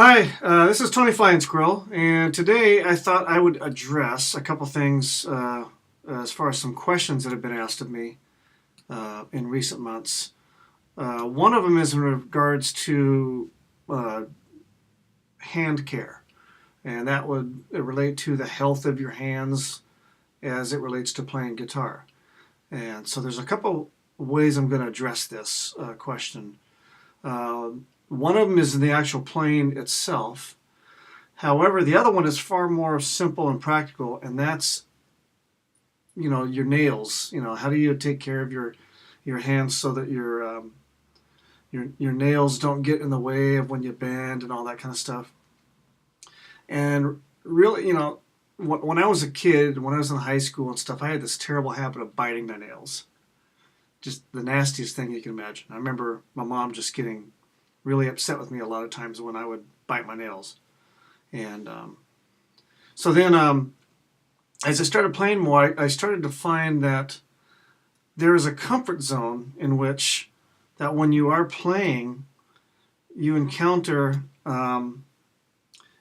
Hi, this is Tony Flying Squirrel, and today I thought I would address a couple things as far as some questions that have been asked of me in recent months. One of them is in regards to uh, hand care, and that would relate to the health of your hands as it relates to playing guitar. And so there's a couple ways I'm going to address this question. Uh, One of them is in the actual playing itself. However, the other one is far more simple and practical, and that's your nails. How do you take care of your hands so that your nails don't get in the way of when you bend and all that kind of stuff. And really, when I was a kid, when I was in high school and stuff, I had this terrible habit of biting my nails. Just the nastiest thing you can imagine. I remember my mom just getting really upset with me a lot of times when I would bite my nails. And so then, as I started playing more, I started to find that there is a comfort zone in which that when you are playing, you encounter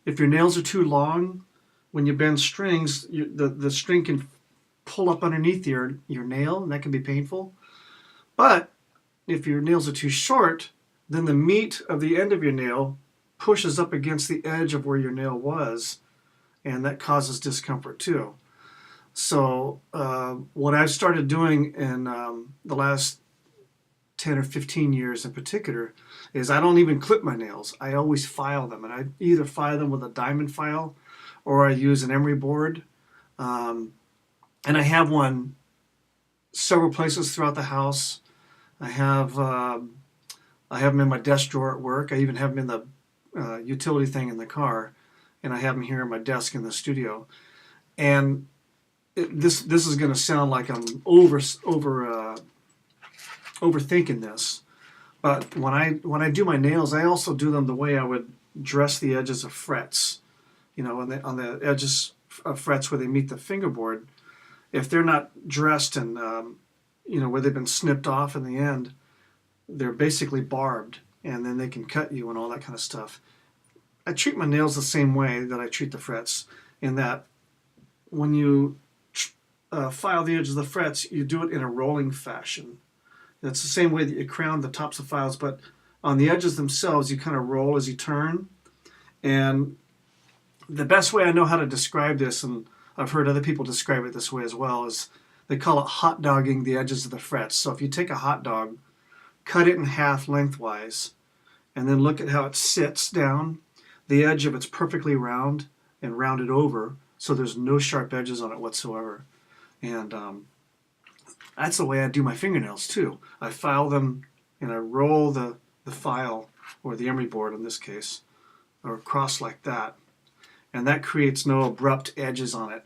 if your nails are too long, when you bend strings, the string can pull up underneath your nail, and that can be painful. But if your nails are too short, then the meat of the end of your nail pushes up against the edge of where your nail was, and that causes discomfort too. So what I've started doing in the last 10 or 15 years in particular is I don't even clip my nails. I always file them, and I either file them with a diamond file or I use an emery board. Um, and I have one several places throughout the house. I have I have them in my desk drawer at work. I even have them in the utility thing in the car, and I have them here in my desk in the studio. And this is going to sound like I'm overthinking this, but when I do my nails, I also do them the way I would dress the edges of frets. On the edges of frets where they meet the fingerboard. If they're not dressed and where they've been snipped off in the end, they're basically barbed, and then they can cut you and all that kind of stuff. I treat my nails the same way that I treat the frets, in that when you file the edges of the frets, you do it in a rolling fashion. It's the same way that you crown the tops of files, but on the edges themselves, you kind of roll as you turn. And the best way I know how to describe this, and I've heard other people describe it this way as well, is they call it hot dogging the edges of the frets. So if you take a hot dog, cut it in half lengthwise, and then look at how it sits down, the edge of it's perfectly round and rounded over, so there's no sharp edges on it whatsoever. And that's the way I do my fingernails too. I file them and I roll the file, or the emery board in this case, or across like that. And that creates no abrupt edges on it.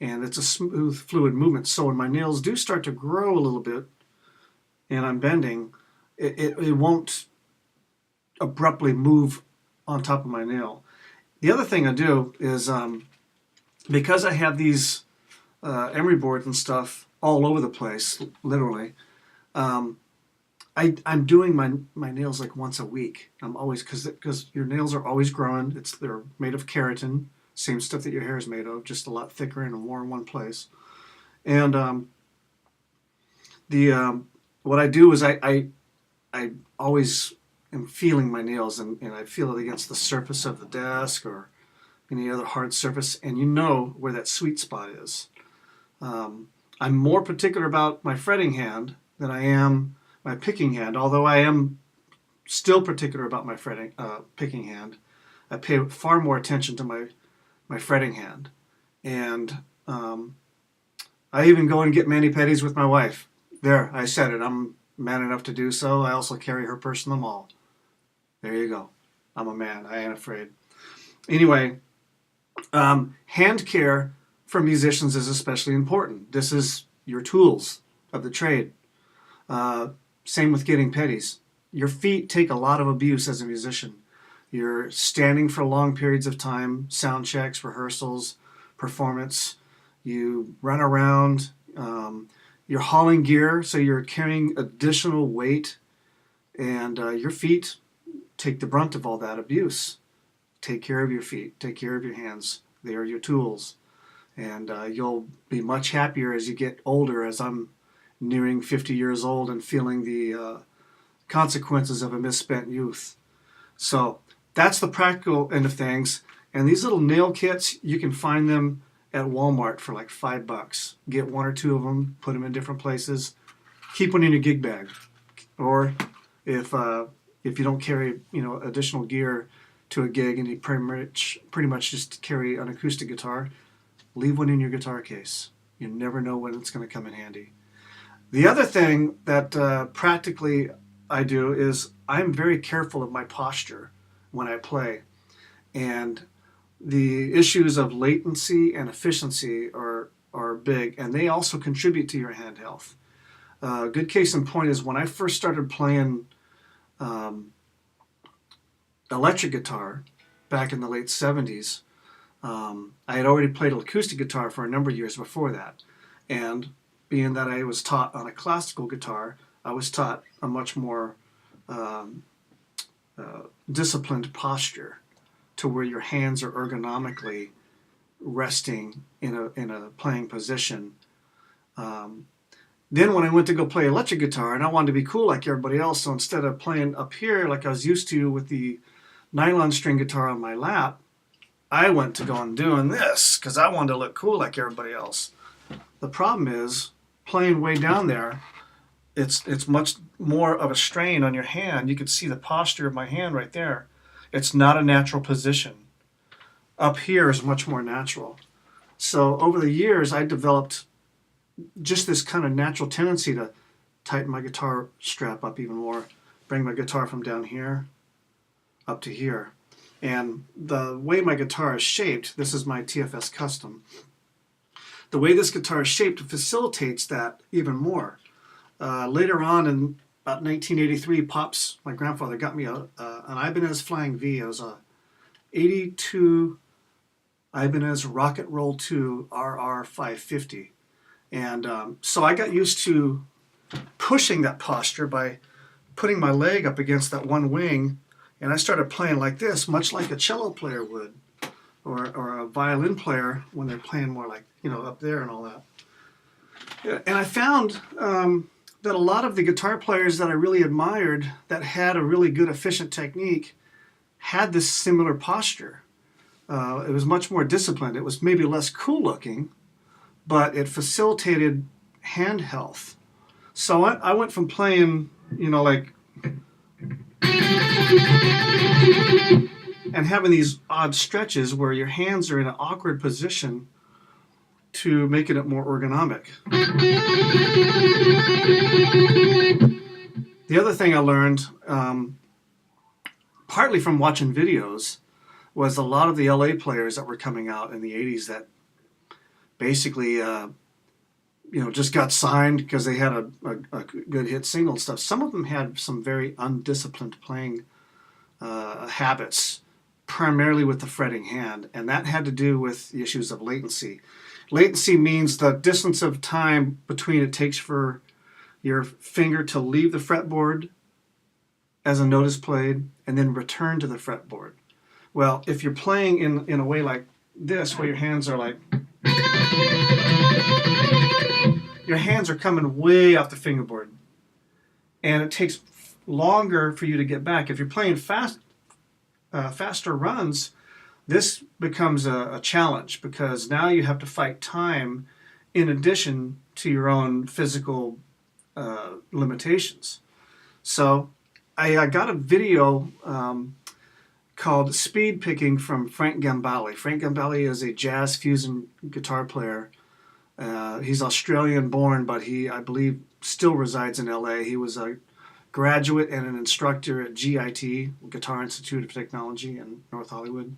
And it's a smooth, fluid movement. So when my nails do start to grow a little bit and I'm bending, it won't abruptly move on top of my nail. The other thing I do is because I have these emery boards and stuff all over the place, literally, I'm doing my nails like once a week. I'm always, because your nails are always growing. They're made of keratin, same stuff that your hair is made of, just a lot thicker and more in one place. And what I do is I always am feeling my nails, and I feel it against the surface of the desk or any other hard surface, and you know where that sweet spot is. I'm more particular about my fretting hand than I am my picking hand, although I am still particular about my picking hand. I pay far more attention to my fretting hand. And I even go and get mani-pedis with my wife. There, I said it. I'm man enough to do so. I also carry her purse in the mall. There you go. I'm a man. I ain't afraid. Anyway, hand care for musicians is especially important. This is your tools of the trade. Same with getting pedis. Your feet take a lot of abuse as a musician. You're standing for long periods of time, sound checks, rehearsals, performance. You run around. You're hauling gear, so you're carrying additional weight, and your feet take the brunt of all that abuse. take care of your feet, take care of your hands. They are your tools. And you'll be much happier as you get older, as I'm nearing 50 years old and feeling the consequences of a misspent youth. So that's the practical end of things. And these little nail kits, you can find them at Walmart for like $5. Get one or two of them, put them in different places. Keep one in your gig bag. Or if you don't carry additional gear to a gig and you pretty much just carry an acoustic guitar, leave one in your guitar case. You never know when it's going to come in handy. The other thing that practically I do is I'm very careful of my posture when I play. And the issues of latency and efficiency are big, and they also contribute to your hand health. Good case in point is when I first started playing electric guitar back in the late 70s, I had already played acoustic guitar for a number of years before that. And being that I was taught on a classical guitar, I was taught a much more disciplined posture to where your hands are ergonomically resting in a playing position. Then when I went to go play electric guitar, and I wanted to be cool like everybody else, so instead of playing up here like I was used to with the nylon string guitar on my lap, I went to go and doing this because I wanted to look cool like everybody else. The problem is, playing way down there, it's much more of a strain on your hand. You can see the posture of my hand right there. It's not a natural position. Up here is much more natural. So over the years, I developed just this kind of natural tendency to tighten my guitar strap up even more, bring my guitar from down here up to here. And the way my guitar is shaped, this is my TFS Custom, the way this guitar is shaped facilitates that even more. Later on in about 1983, Pops, my grandfather, got me an Ibanez Flying V. It was a 82 Ibanez Rocket Roll 2 RR 550. And so I got used to pushing that posture by putting my leg up against that one wing, and I started playing like this, much like a cello player would, or a violin player when they're playing more like, up there and all that. Yeah, and I found that a lot of the guitar players that I really admired that had a really good efficient technique had this similar posture. It was much more disciplined. It was maybe less cool looking, but it facilitated hand health. So I went from playing, like, and having these odd stretches where your hands are in an awkward position to making it more ergonomic. The other thing I learned, partly from watching videos, was a lot of the LA players that were coming out in the 80s that basically just got signed because they had a good hit single and stuff. Some of them had some very undisciplined playing habits, primarily with the fretting hand, and that had to do with the issues of latency. Latency means the distance of time between it takes for your finger to leave the fretboard as a note is played and then return to the fretboard. Well, if you're playing in a way like this, where your hands are like, your hands are coming way off the fingerboard, and it takes longer for you to get back. If you're playing faster runs, this becomes a challenge because now you have to fight time in addition to your own physical limitations. So I got a video called Speed Picking from Frank Gambale. Frank Gambale is a jazz fusion guitar player. He's Australian born, but he, I believe, still resides in LA. He was a graduate and an instructor at GIT, Guitar Institute of Technology in North Hollywood.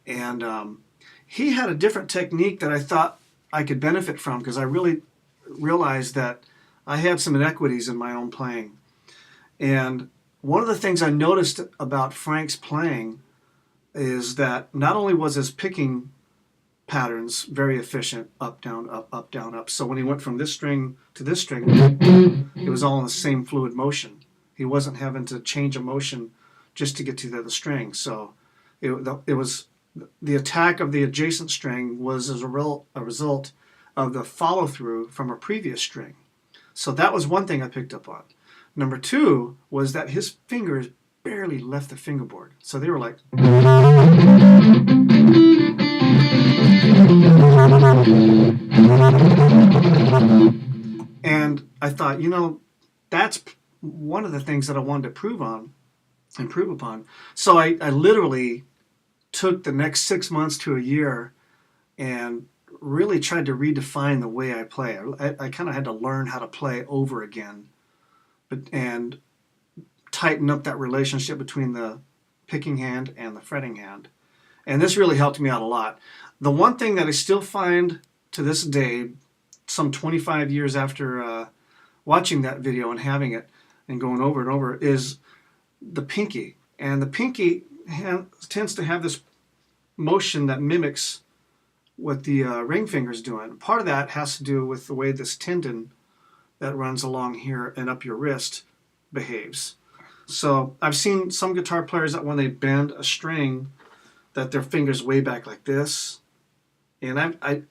And he had a different technique that I thought I could benefit from because I really realized that I had some inequities in my own playing. And one of the things I noticed about Frank's playing is that not only was his picking patterns very efficient, up, down, up, up, down, up. So when he went from this string to this string, it was all in the same fluid motion. He wasn't having to change a motion just to get to the other string. So It was the attack of the adjacent string was as a result of the follow through from a previous string. So that was one thing I picked up on. Number two was that his fingers barely left the fingerboard. So they were like. And I thought, that's one of the things that I wanted to improve upon. So I literally took the next 6 months to a year and really tried to redefine the way I play. I kind of had to learn how to play over again, and tighten up that relationship between the picking hand and the fretting hand. And this really helped me out a lot. The one thing that I still find to this day, some 25 years after watching that video and having it and going over and over, is the pinky. And the pinky tends to have this motion that mimics what the ring finger is doing. Part of that has to do with the way this tendon that runs along here and up your wrist behaves. So I've seen some guitar players that when they bend a string, that their fingers way back like this. And I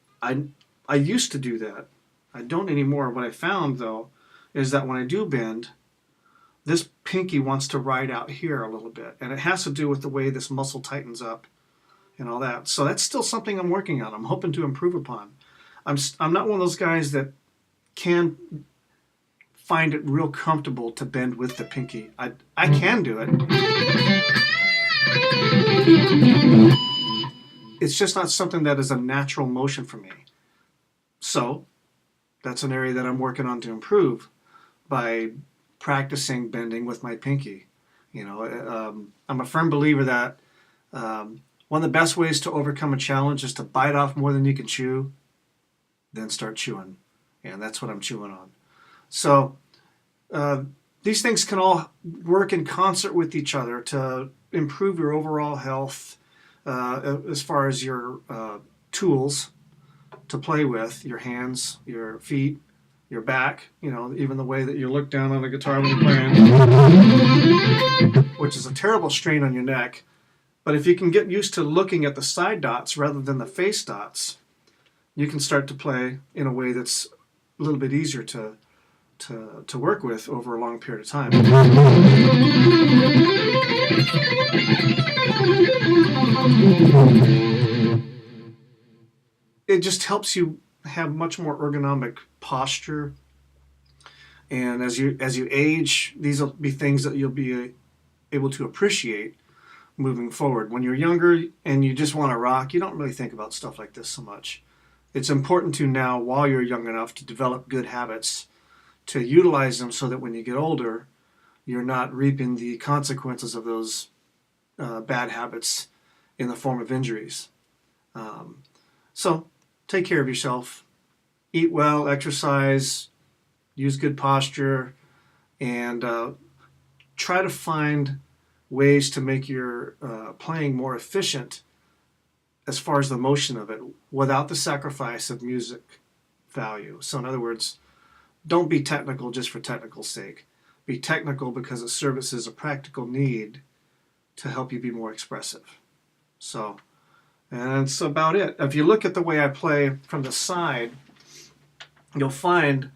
used to do that. I don't anymore. What I found though is that when I do bend, this pinky wants to ride out here a little bit, and it has to do with the way this muscle tightens up and all that. So that's still something I'm working on. I'm hoping to improve upon. I'm not one of those guys that can find it real comfortable to bend with the pinky. I can do it. It's just not something that is a natural motion for me. So that's an area that I'm working on to improve by practicing bending with my pinky. I'm a firm believer that one of the best ways to overcome a challenge is to bite off more than you can chew, then start chewing. And that's what I'm chewing on. So these things can all work in concert with each other to improve your overall health as far as your tools to play with, your hands, your feet, your back, even the way that you look down on the guitar when you're playing, which is a terrible strain on your neck. But if you can get used to looking at the side dots rather than the face dots, you can start to play in a way that's a little bit easier to work with over a long period of time. It just helps you have much more ergonomic posture, and as you age, these will be things that you'll be able to appreciate moving forward. When you're younger and you just want to rock, you don't really think about stuff like this so much. It's important to now, while you're young enough, to develop good habits, to utilize them so that when you get older, you're not reaping the consequences of those bad habits in the form of injuries. So take care of yourself. Eat well, exercise, use good posture, and try to find ways to make your playing more efficient as far as the motion of it without the sacrifice of music value. So in other words, don't be technical just for technical's sake. Be technical because it services a practical need to help you be more expressive. So, and that's about it. If you look at the way I play from the side, you'll find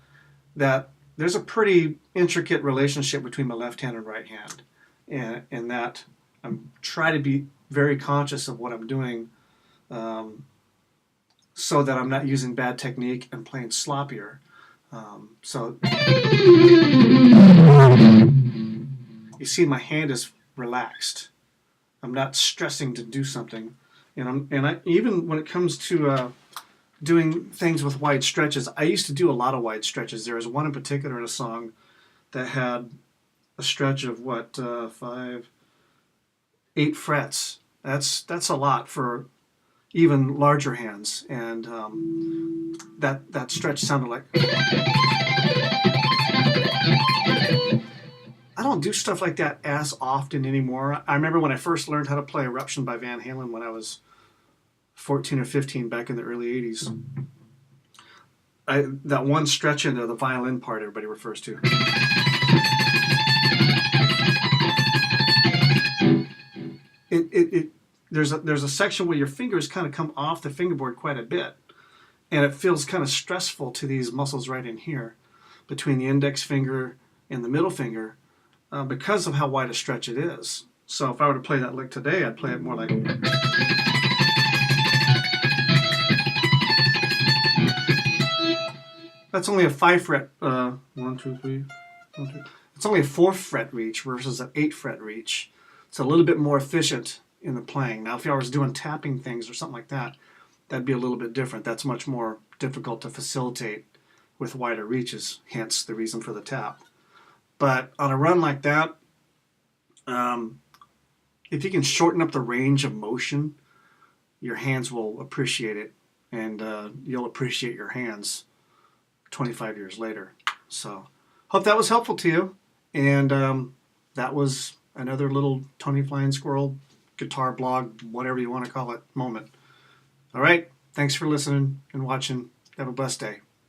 that there's a pretty intricate relationship between my left hand and right hand. And that I'm trying to be very conscious of what I'm doing so that I'm not using bad technique and playing sloppier. So you see my hand is relaxed. I'm not stressing to do something. And even when it comes to doing things with wide stretches, I used to do a lot of wide stretches. There was one in particular in a song that had a stretch of 8 frets. That's a lot for even larger hands, and that stretch sounded like. I don't do stuff like that as often anymore. I remember when I first learned how to play Eruption by Van Halen when I was 14 or 15 back in the early 80s. That one stretch into the violin part everybody refers to. there's a section where your fingers kind of come off the fingerboard quite a bit, and it feels kind of stressful to these muscles right in here between the index finger and the middle finger because of how wide a stretch it is. So if I were to play that lick today, I'd play it more like. That's only a 5 fret, 1, 2, 3, 1, 2. It's only a 4 fret reach versus an 8 fret reach. It's a little bit more efficient in the playing. Now, if I was doing tapping things or something like that, that'd be a little bit different. That's much more difficult to facilitate with wider reaches, hence the reason for the tap. But on a run like that, if you can shorten up the range of motion, your hands will appreciate it, and you'll appreciate your hands 25 years later. So hope that was helpful to you. And that was another little Tony Flying Squirrel guitar blog, whatever you want to call it, moment. All right. Thanks for listening and watching. Have a blessed day.